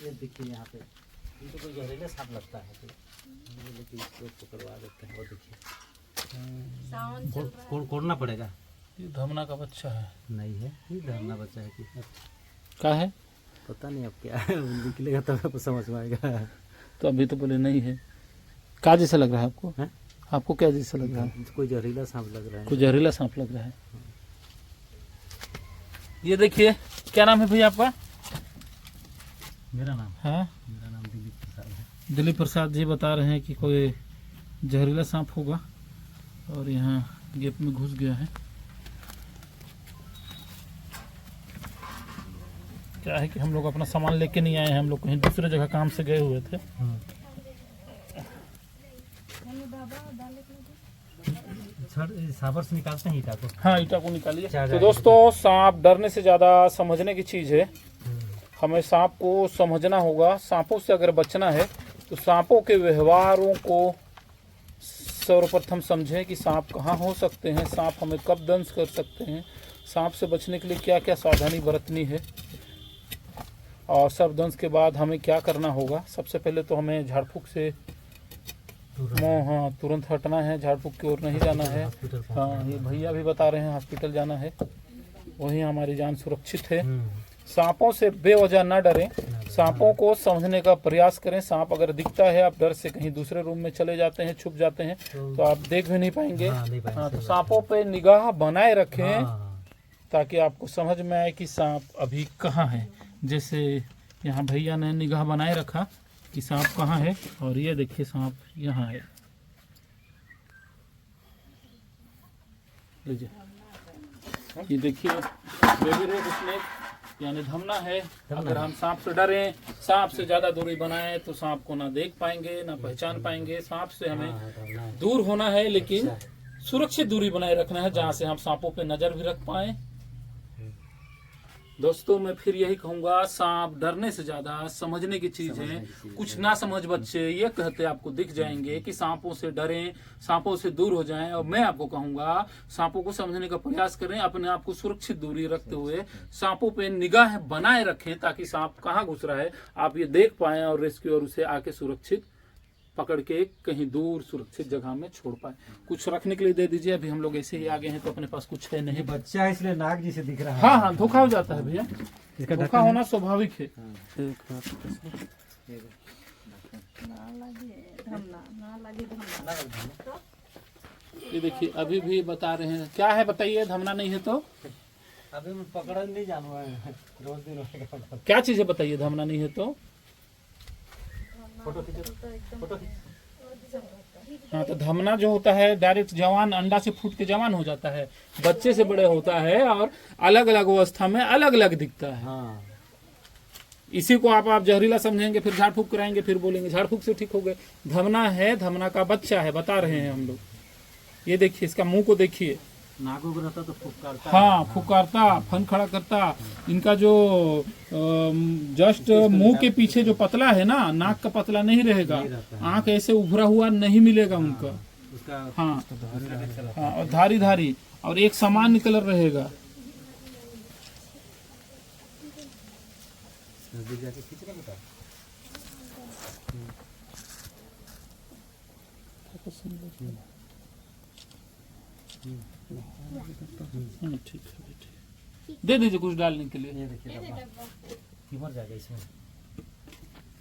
ये देखिए यहाँ पे इनको कोई जहरीला सांप लगता है तो लेकिन इसको पकड़वा देते हैं। वो देखिए कोड़ना पड़ेगा। ये धमना का बच्चा है। नहीं है, ये धमना बच्चा है कि क्या है पता नहीं अब क्या है, निकलेगा तब आपको समझ में आएगा। तो अभी तो बोले नहीं है। क्या जैसा लग रहा है आपको? है? आपको क्या जैसा लग रहा है? कोई जहरीला सांप लग रहा है। कोई जहरीला सांप लग रहा है। ये देखिए, क्या नाम है भैया आपका? मेरा नाम हाँ, मेरा नाम दिलीप प्रसाद है। दिलीप प्रसाद जी बता रहे हैं कि कोई जहरीला सांप होगा और यहाँ गेप में घुस गया है। क्या है कि हम लोग अपना सामान लेके नहीं आए हैं, हम लोग कहीं दूसरे जगह काम से गए हुए थे। साबर से निकालते हैं ईटा को। हाँ, ईटा को निकालिए। तो दोस्तों, सांप डरने से ज़्यादा समझने की चीज़ है। हमें सांप को समझना होगा। सांपों से अगर बचना है तो सांपों के व्यवहारों को सर्वप्रथम समझें कि सांप कहाँ हो सकते हैं, सांप हमें कब दंश कर सकते हैं, सांप से बचने के लिए क्या क्या सावधानी बरतनी है, और सब दंश के बाद हमें क्या करना होगा। सबसे पहले तो हमें झाड़ फूक से तुरंत हटना है, झाड़ फूक की ओर नहीं जाना है। हाँ, ये भैया भी बता रहे हैं हॉस्पिटल जाना है, वहीं हमारी जान सुरक्षित है। सांपों से बेवजह न डरें, सांपों को समझने का प्रयास करें। सांप अगर दिखता है, आप डर से कहीं दूसरे रूम में चले जाते हैं, छुप जाते हैं, तो आप देख भी नहीं पाएंगे। हाँ, तो सांपों पे निगाह बनाए रखें ताकि आपको समझ में आए कि सांप अभी कहाँ है। जैसे यहाँ भैया ने निगाह बनाए रखा कि सांप कहाँ है, और ये देखिए सांप यहाँ है। लीजिए, ये देखिए बेबी रेड स्नेक यानी धमना है। अगर हम सांप से डरें, सांप से ज्यादा दूरी बनाएं तो सांप को ना देख पाएंगे, ना पहचान पाएंगे। सांप से हमें दूर होना है, लेकिन सुरक्षित दूरी बनाए रखना है, जहां से हम सांपों पे नजर भी रख पाए। दोस्तों, मैं फिर यही कहूंगा, सांप डरने से ज्यादा समझने की चीज है। कुछ ना समझ बच्चे ये कहते आपको दिख जाएंगे कि सांपों से डरें, सांपों से दूर हो जाएं, और मैं आपको कहूंगा सांपों को समझने का प्रयास करें, अपने आप को सुरक्षित दूरी रखते हुए सांपों पे निगाह बनाए रखें, ताकि सांप कहाँ घुस रहा है आप ये देख पाएं और रेस्क्यूअर उसे आके सुरक्षित पकड़ के कहीं दूर सुरक्षित जगह में छोड़ पाए। कुछ रखने के लिए दे दीजिए। अभी हम लोग ऐसे ही आगे हैं तो अपने पास कुछ है नहीं। बच्चा है इसलिए नाग जी से दिख रहा है। हाँ हाँ, धोखा हो जाता है भैया, इसका धोखा होना स्वाभाविक है। ये देखिए, अभी भी बता रहे हैं। क्या है बताइए? धमना नहीं है तो अभी मैं पकड़ नहीं जानवा है, रोज दिन क्या चीज है बताइए? धमना नहीं है तो फोटो फोटो। हाँ, तो धमना जो होता है डायरेक्ट जवान अंडा से फूट के जवान हो जाता है, बच्चे से बड़े होता है, और अलग अलग अवस्था में अलग अलग दिखता है। हाँ। इसी को आप जहरीला समझेंगे, फिर झाड़ फूक कराएंगे, फिर बोलेंगे झाड़ फूक से ठीक हो गए। धमना है, धमना का बच्चा है, बता रहे हैं हम लोग। ये देखिए, इसका मुंह को देखिए, नागो रहता तो फुफकारता। हाँ, फुफकारता, फन खड़ा करता। इनका जो जस्ट मुंह के पीछे जो पतला है ना, नाक का पतला नहीं रहेगा, आंख ऐसे उभरा हुआ नहीं मिलेगा उनका। हाँ हाँ, और धारी धारी और एक समान कलर रहेगा। ठीक है, दे दीजिए कुछ डालने के लिए। ये देखिए मर जाएगा इसमें।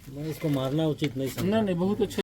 मैं इसको मारना उचित नहीं समझा। नहीं, बहुत अच्छा।